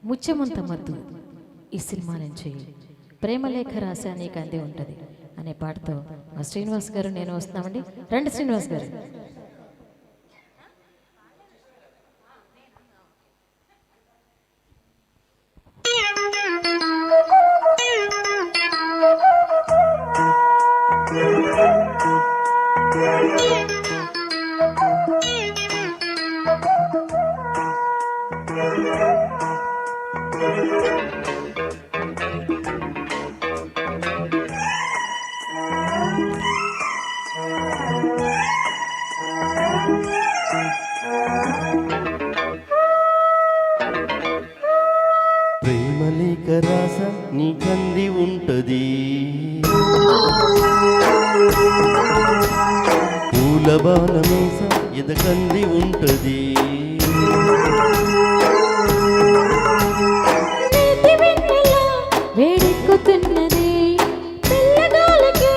ముత్యమంత మద్దు ఈ సినిమా నుంచి ప్రేమలేఖ రాశా నీకు అందే ఉంటుంది అనే పాటతో మా శ్రీనివాస్ గారు నేను వస్తున్నామండి. రండి శ్రీనివాస్ గారు. ప్రేమలేఖ రాస నీకంది ఉంటది, పూల బాణమేస ఎదకంది ఉంటది. వేడెక్కుతున్నది పిల్లగాలకి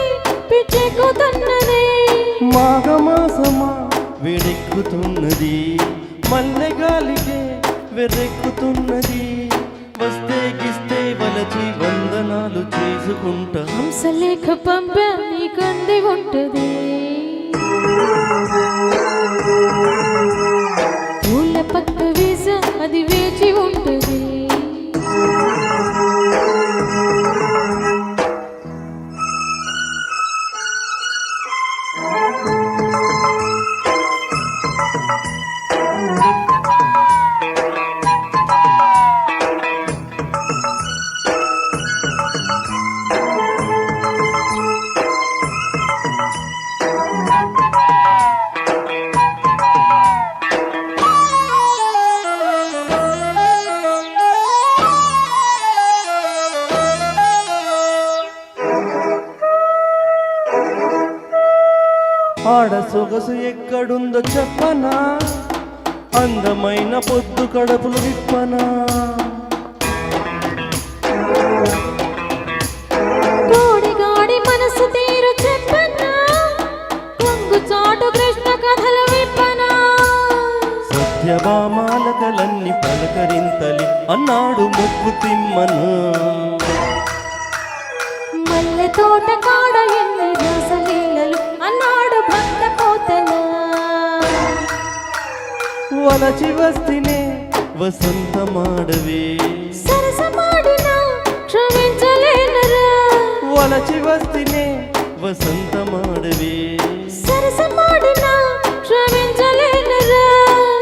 పిచ్చెక్కుతున్నది, మాఘమాసమా వేడెక్కుతున్నది, మల్లెగాలికే వెర్రెక్కుతున్నది. వస్తే గిస్తే వలచి వందనాలు చేసుకుంటా, హంసలేఖ పంప నీకంది ఉంటది, పూల పక్క వీస అది వేచి ఉంటది. ఆడ సొగసు ఎక్కడుందో చెప్పనా, అందమైన పొద్దు కడుపులు విప్పనా. కోడిగాడి మనసు తీరు చెప్పనా, కొంగు చాటు కృష్ణ కథలు విప్పనా. సత్యభామాలకలన్నీ పలకరింతలి అన్నాడు ముక్కు తిమ్మను, మల్లె తోట కాడ ఎన్ని రాసలీలలు అన్నాడు భక్త పోతన. వలచి వస్తినే వసంతమాడవే, సరసమాడినా క్షమించలేనరా, వలచి వస్తినే వసంతమాడవే. సరసమాడినా క్షమించలేనరా.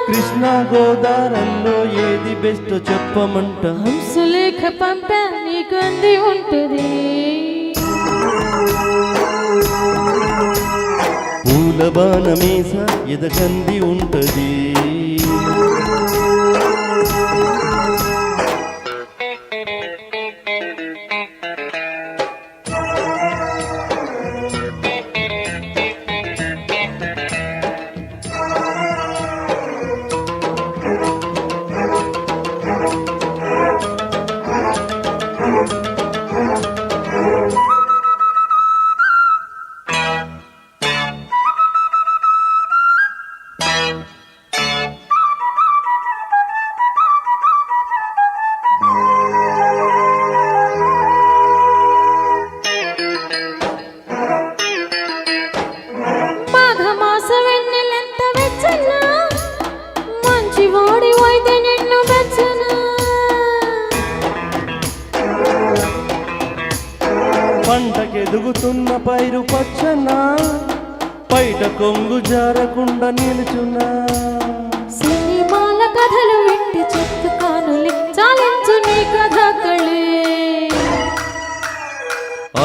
కృష్ణ గోదావరిలో ఏది బెస్ట్ చెప్పమంట, హంసలేఖ పంప నీకంది ఉంటది, పూల బాణమేస ఎదకంది ఉంటది. మాఘమాస వెన్నెలెంత వెచ్చనా, మంచివాడి అయితే నిన్ను వెచ్చనా. పంటకెదుగుతున్న పైరు పచ్చనా, పైట కొంగు జారకుండా నిలుచున్నా. సినిమాల కథలు వింటి చెత్త కానులి చాలించు నీ కథകളే,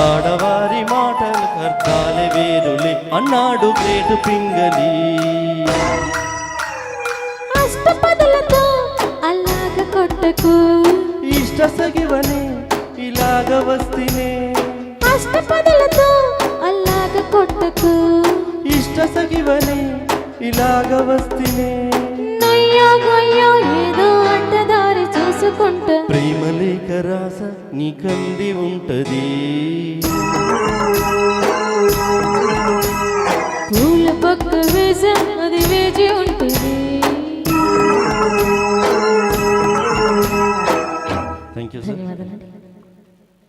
ఆడవారి మాటలు అర్థాలే వేరులే అన్నాడు గ్రేటు పింగళి. అష్టపదులతో అలాగ కొట్టకు, ఇష్ట సగివని ఇలాగ వస్తినే, అష్టపదులతో అలాగ కొట్టకు. ఇష్ట సగివని ఇలాగ వస్తినే. నయ్యో గొయ్యో ఏదో అడ్డదారి చూసుకుంటా, ప్రేమలేఖ రాస నీకంది ఉంటది, పూల పక్క వేస అది వేచి ఉంటుంది. థ్యాంక్ యూ సార్ ధన్యవాదాలండి